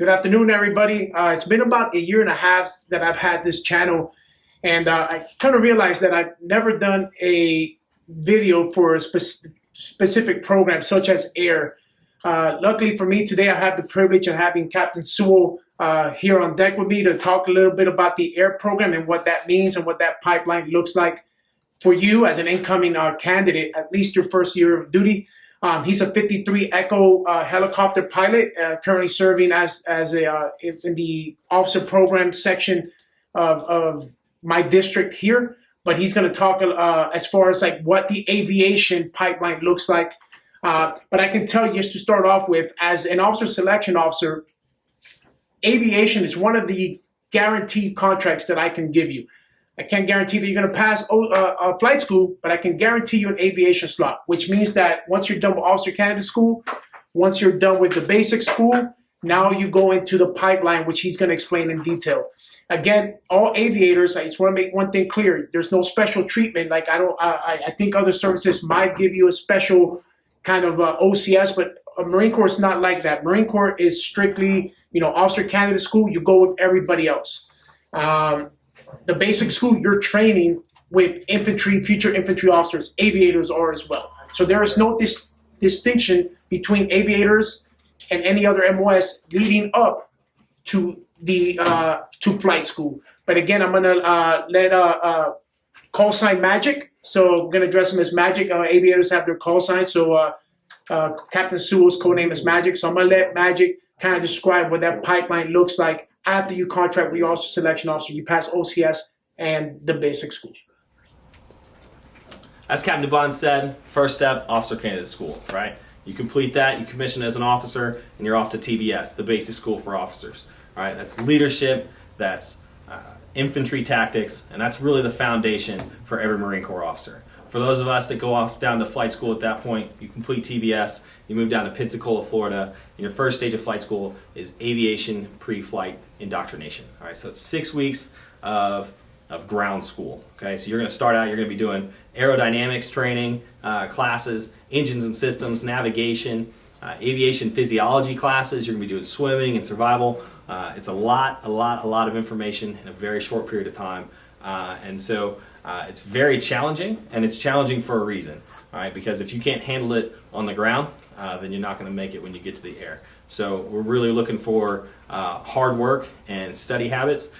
Good afternoon, everybody. It's been about a year and a half that I've had this channel, and I kind of realized that I've never done a video for a specific program such as air. Luckily for me, today I have the privilege of having Captain Sewell here on deck with me to talk a little bit about the air program and what that means and what that pipeline looks like for you as an incoming candidate, at least your first year of duty. He's a 53 Echo helicopter pilot, currently serving as in the officer program section of my district here. But he's going to talk as far as like what the aviation pipeline looks like. But I can tell you, just to start off with, as an officer selection officer, aviation is one of the guaranteed contracts that I can give you. I can't guarantee that you're going to pass flight school, but I can guarantee you an aviation slot, which means that once you're done with officer candidate school, once you're done with the basic school, now you go into the pipeline, which he's going to explain in detail. Again, all aviators, I just want to make one thing clear. There's no special treatment. Like I think other services might give you a special kind of OCS, but Marine Corps is not like that. Marine Corps is strictly, officer candidate school. You go with everybody else. The basic school, you're training with infantry, future infantry officers. Aviators are as well. So there is no distinction between aviators and any other MOS leading up to the to flight school. But again, I'm gonna let call sign Magic. So I'm gonna address him as Magic. Aviators have their call sign. So Captain Sewell's code name is Magic. So I'm gonna let Magic kind of describe what that pipeline looks like after you contract with your officer selection officer, you pass OCS and the basic school. As Captain DeBond said, first step, officer candidate school, right? You complete that, you commission as an officer, and you're off to TBS, the basic school for officers. All right, that's leadership, that's infantry tactics, and that's really the foundation for every Marine Corps officer. For those of us that go off down to flight school at that point, you complete TBS, you move down to Pensacola, Florida, and your first stage of flight school is aviation pre-flight indoctrination. All right, so it's 6 weeks of ground school. Okay, so you're going to start out, you're going to be doing aerodynamics training classes, engines and systems, navigation, aviation physiology classes. You're going to be doing swimming and survival. It's a lot of information in a very short period of time, and so it's very challenging, and it's challenging for a reason. All right, because if you can't handle it on the ground, then you're not going to make it when you get to the air. So we're really looking for hard work and study habits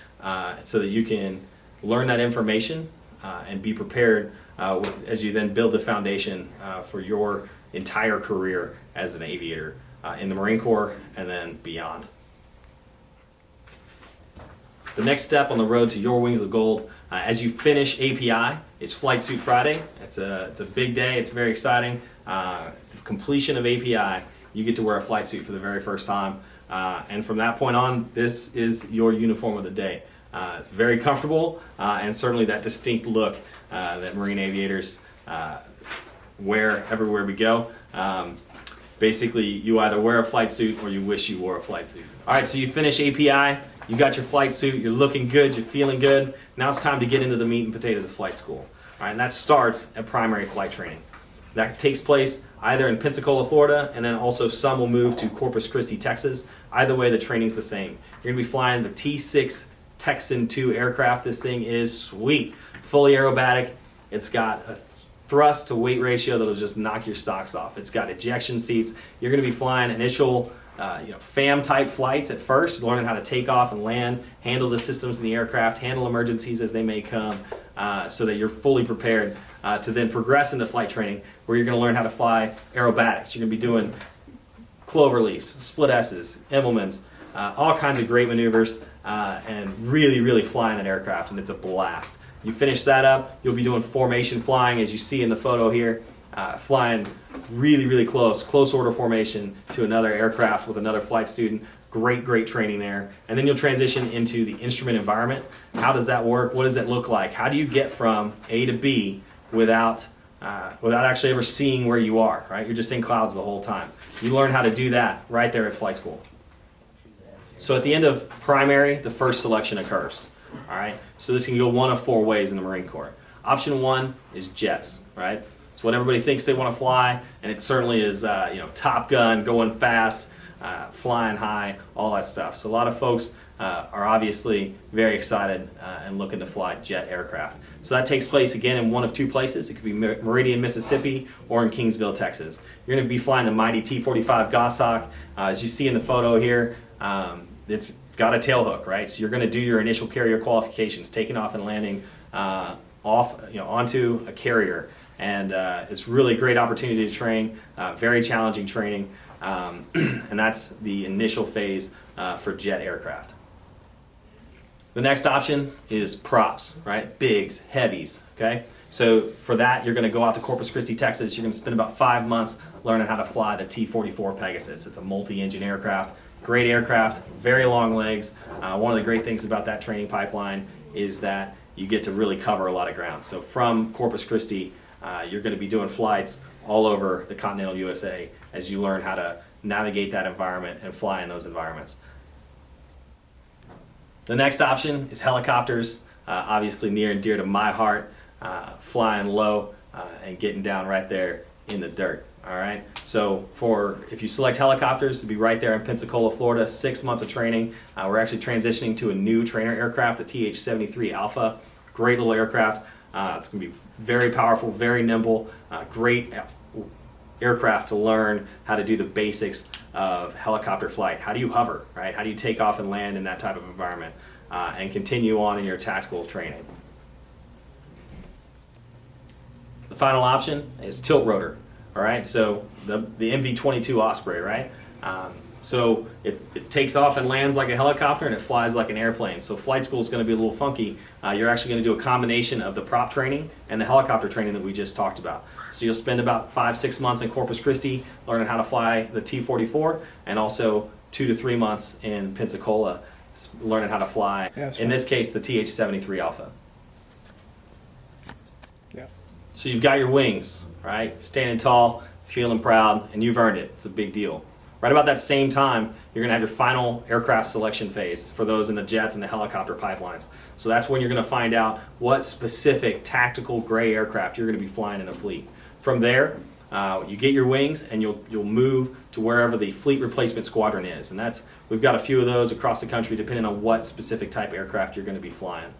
so that you can learn that information and be prepared as you then build the foundation for your entire career as an aviator in the Marine Corps and then beyond. The next step on the road to your wings of gold, as you finish API, is Flight Suit Friday. It's a big day. It's very exciting. Completion of API, you get to wear a flight suit for the very first time, and from that point on, this is your uniform of the day. It's very comfortable, and certainly that distinct look that Marine aviators wear everywhere we go. Basically, you either wear a flight suit or you wish you wore a flight suit. All right, so you finish API, you got your flight suit, you're looking good, you're feeling good. Now it's time to get into the meat and potatoes of flight school. All right, and that starts at primary flight training. That takes place either in Pensacola, Florida, and then also some will move to Corpus Christi, Texas. Either way, the training's the same. You're going to be flying the T-6 Texan II aircraft. This thing is sweet. Fully aerobatic. It's got a thrust to weight ratio that'll just knock your socks off. It's got ejection seats. You're going to be flying initial FAM type flights at first, learning how to take off and land, handle the systems in the aircraft, handle emergencies as they may come, so that you're fully prepared to then progress into flight training, where you're going to learn how to fly aerobatics. You're going to be doing clover leafs, split S's, Immelmans, all kinds of great maneuvers, and really flying an aircraft, and it's a blast. You finish that up, you'll be doing formation flying, as you see in the photo here, flying really close order formation to another aircraft with another flight student. Great training there. And then you'll transition into the instrument environment. How does that work? What does that look like? How do you get from A to B without actually ever seeing where you are, right? You're just in clouds the whole time. You learn how to do that right there at flight school. So at the end of primary, the first selection occurs. All right. So this can go one of 4 ways in the Marine Corps. Option 1 is jets, right? It's what everybody thinks they want to fly, and it certainly is, Top Gun, going fast, flying high, all that stuff. So a lot of folks are obviously very excited and looking to fly jet aircraft. So that takes place again in one of two places. It could be Meridian, Mississippi, or in Kingsville, Texas. You're going to be flying the mighty T-45 Goshawk. As you see in the photo here, it's got a tail hook, right? So you're going to do your initial carrier qualifications, taking off and landing onto a carrier. And it's really a great opportunity to train, very challenging training, and that's the initial phase for jet aircraft. The next option is props, right? Bigs, heavies, okay? So for that, you're going to go out to Corpus Christi, Texas. You're going to spend about 5 months learning how to fly the T-44 Pegasus. It's a multi-engine aircraft, great aircraft, very long legs. One of the great things about that training pipeline is that you get to really cover a lot of ground. So from Corpus Christi, you're going to be doing flights all over the continental USA as you learn how to navigate that environment and fly in those environments. The next option is helicopters, obviously near and dear to my heart, flying low and getting down right there in the dirt. All right. So if you select helicopters, to be right there in Pensacola, Florida, 6 months of training. We're actually transitioning to a new trainer aircraft, the TH-73 Alpha. Great little aircraft. It's going to be very powerful, very nimble, great aircraft to learn how to do the basics of helicopter flight. How do you hover, right? How do you take off and land in that type of environment, and continue on in your tactical training. The final option is tilt rotor. All right, so the MV-22 Osprey, right? So it takes off and lands like a helicopter, and it flies like an airplane. So flight school is going to be a little funky. You're actually going to do a combination of the prop training and the helicopter training that we just talked about. So you'll spend about 5-6 months in Corpus Christi learning how to fly the T-44, and also 2 to 3 months in Pensacola learning how to fly, in this case, the TH-73 Alpha. Yeah. So you've got your wings, right? Standing tall, feeling proud, and you've earned it. It's a big deal. Right about that same time, you're going to have your final aircraft selection phase for those in the jets and the helicopter pipelines. So that's when you're going to find out what specific tactical gray aircraft you're going to be flying in the fleet. From there, you get your wings, and you'll move to wherever the fleet replacement squadron is. And we've got a few of those across the country, depending on what specific type aircraft you're going to be flying.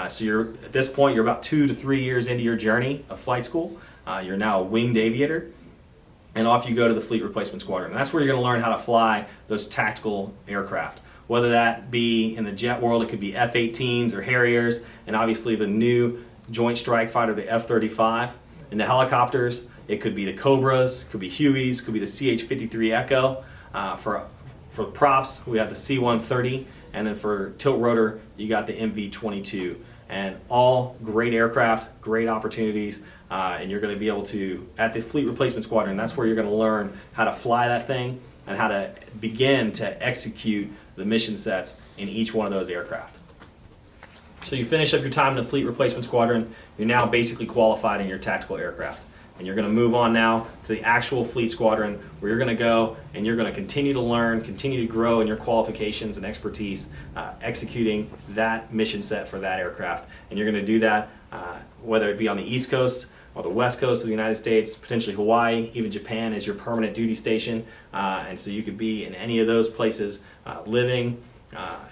So at this point, you're about 2 to 3 years into your journey of flight school. You're now a winged aviator, and off you go to the fleet replacement squadron. And that's where you're going to learn how to fly those tactical aircraft. Whether that be in the jet world, it could be F-18s or Harriers, and obviously the new Joint Strike Fighter, the F-35. In the helicopters, it could be the Cobras, could be Hueys, could be the CH-53 Echo. For props, we have the C-130, and then for tilt rotor, you got the MV-22. And all great aircraft, great opportunities, and you're going to be able to, at the fleet replacement squadron, that's where you're going to learn how to fly that thing and how to begin to execute the mission sets in each one of those aircraft. So you finish up your time in the fleet replacement squadron, you're now basically qualified in your tactical aircraft. And you're going to move on now to the actual fleet squadron, where you're going to go and you're going to continue to learn, continue to grow in your qualifications and expertise, executing that mission set for that aircraft. And you're going to do that whether it be on the East Coast or the West Coast of the United States, potentially Hawaii, even Japan as your permanent duty station. And so you could be in any of those places, living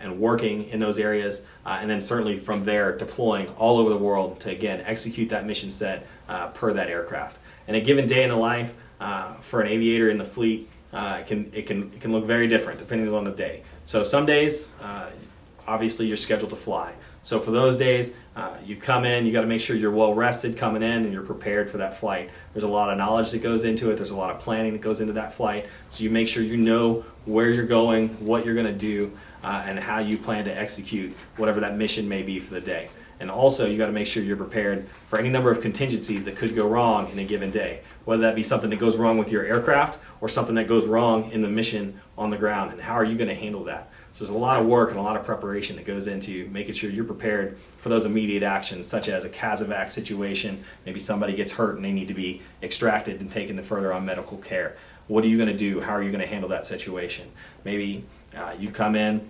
and working in those areas, and then certainly from there deploying all over the world to, again, execute that mission set per that aircraft. And a given day in the life for an aviator in the fleet, it can look very different depending on the day. So some days, obviously, you're scheduled to fly. So for those days, you come in, you got to make sure you're well rested coming in and you're prepared for that flight. There's a lot of knowledge that goes into it. There's a lot of planning that goes into that flight. So you make sure you know where you're going, what you're going to do, and how you plan to execute whatever that mission may be for the day. And also, you got to make sure you're prepared for any number of contingencies that could go wrong in a given day, whether that be something that goes wrong with your aircraft or something that goes wrong in the mission on the ground. And how are you going to handle that? So there's a lot of work and a lot of preparation that goes into making sure you're prepared for those immediate actions, such as a CASEVAC situation. Maybe somebody gets hurt and they need to be extracted and taken to further on medical care. What are you going to do? How are you going to handle that situation? Maybe you come in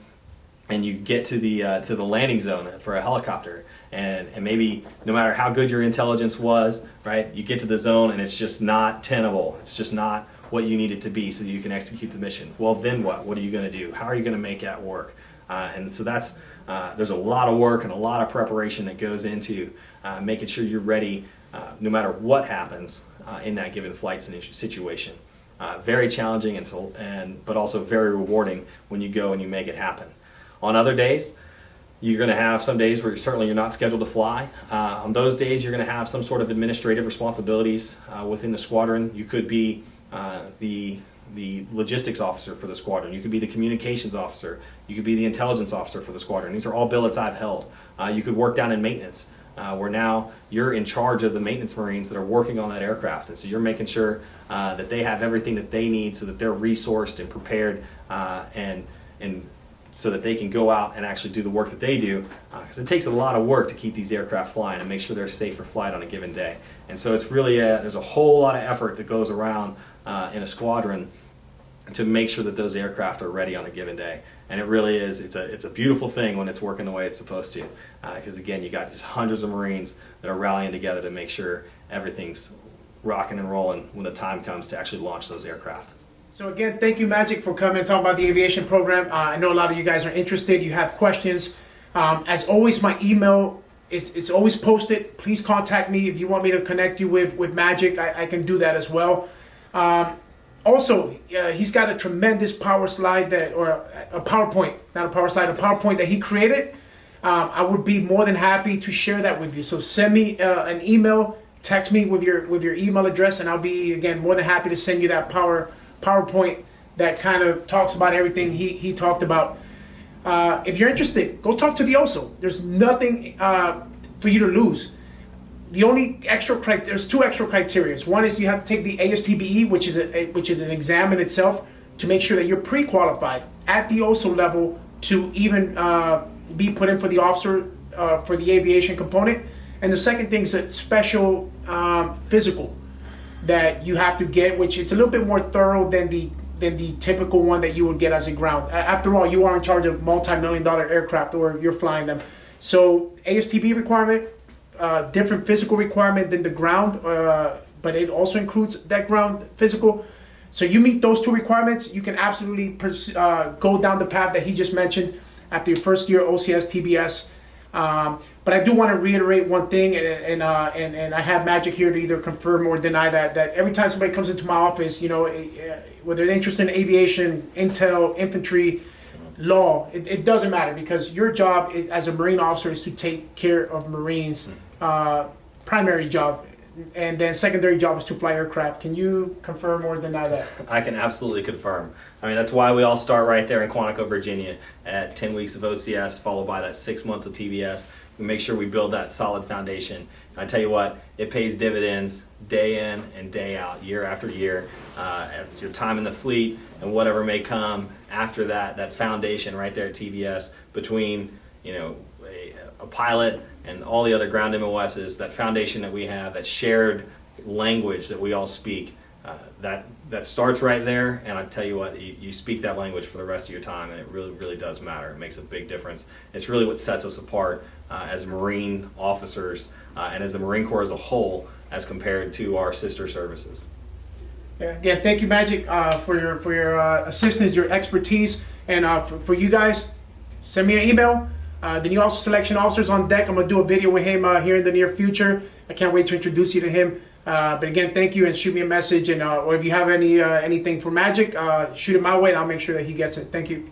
and you get to the landing zone for a helicopter, and maybe no matter how good your intelligence was, right, you get to the zone and it's just not tenable. It's just not what you need it to be so that you can execute the mission. Well, then what? What are you going to do? How are you going to make that work? And so there's a lot of work and a lot of preparation that goes into making sure you're ready no matter what happens in that given flight situation. Very challenging but also very rewarding when you go and you make it happen. On other days, you're going to have some days where certainly you're not scheduled to fly. On those days, you're going to have some sort of administrative responsibilities within the squadron. You could be the logistics officer for the squadron. You could be the communications officer. You could be the intelligence officer for the squadron. These are all billets I've held. You could work down in maintenance, where now you're in charge of the maintenance Marines that are working on that aircraft. And so you're making sure that they have everything that they need so that they're resourced and prepared and so that they can go out and actually do the work that they do, because it takes a lot of work to keep these aircraft flying and make sure they're safe for flight on a given day. And so it's really there's a whole lot of effort that goes around in a squadron to make sure that those aircraft are ready on a given day. And it really is, it's a beautiful thing when it's working the way it's supposed to, because again, you got just hundreds of Marines that are rallying together to make sure everything's rocking and rolling when the time comes to actually launch those aircraft. So again, thank you, Magic, for coming and talking about the aviation program. I know a lot of you guys are interested. You have questions. As always, my email it's always posted. Please contact me if you want me to connect you with Magic. I can do that as well. Also, he's got a tremendous power slide or a PowerPoint, not a power slide, a PowerPoint that he created. I would be more than happy to share that with you. So send me an email, text me with your email address, and I'll be again more than happy to send you that PowerPoint that kind of talks about everything he talked about. If you're interested, go talk to the OSO. There's nothing for you to lose. The only there's two extra criteria. One is you have to take the ASTBE, which is an exam in itself, to make sure that you're pre-qualified at the OSO level to even be put in for the officer for the aviation component. And the second thing is a special physical that you have to get, which is a little bit more thorough than the typical one that you would get as a ground. After all, you are in charge of multi-million-dollar aircraft, or you're flying them. So ASTB requirement, different physical requirement than the ground, but it also includes that ground physical. So you meet those two requirements, you can absolutely go down the path that he just mentioned after your first year OCS TBS. But I do want to reiterate one thing, and I have Magic here to either confirm or deny that every time somebody comes into my office, whether they're interested in aviation, intel, infantry, law, it doesn't matter, because your job as a Marine officer is to take care of Marines, primary job, and then secondary job is to fly aircraft. Can you confirm or deny that? I can absolutely confirm. I mean, that's why we all start right there in Quantico, Virginia at 10 weeks of OCS, followed by that 6 months of TBS. We make sure we build that solid foundation. And I tell you what, it pays dividends day in and day out, year after year. Your time in the fleet and whatever may come after that foundation right there at TBS, between a pilot and all the other ground MOSs, that foundation that we have, that shared language that we all speak, that starts right there. And I tell you what, you speak that language for the rest of your time, and it really, really does matter. It makes a big difference. It's really what sets us apart as Marine officers and as the Marine Corps as a whole, as compared to our sister services. Yeah, again, thank you, Magic, for your assistance, your expertise, and for you guys, send me an email. The new officer selection officer's on deck. I'm gonna do a video with him here in the near future. I can't wait to introduce you to him. But again, thank you, and shoot me a message, and or if you have anything for Magic, shoot it my way, and I'll make sure that he gets it. Thank you.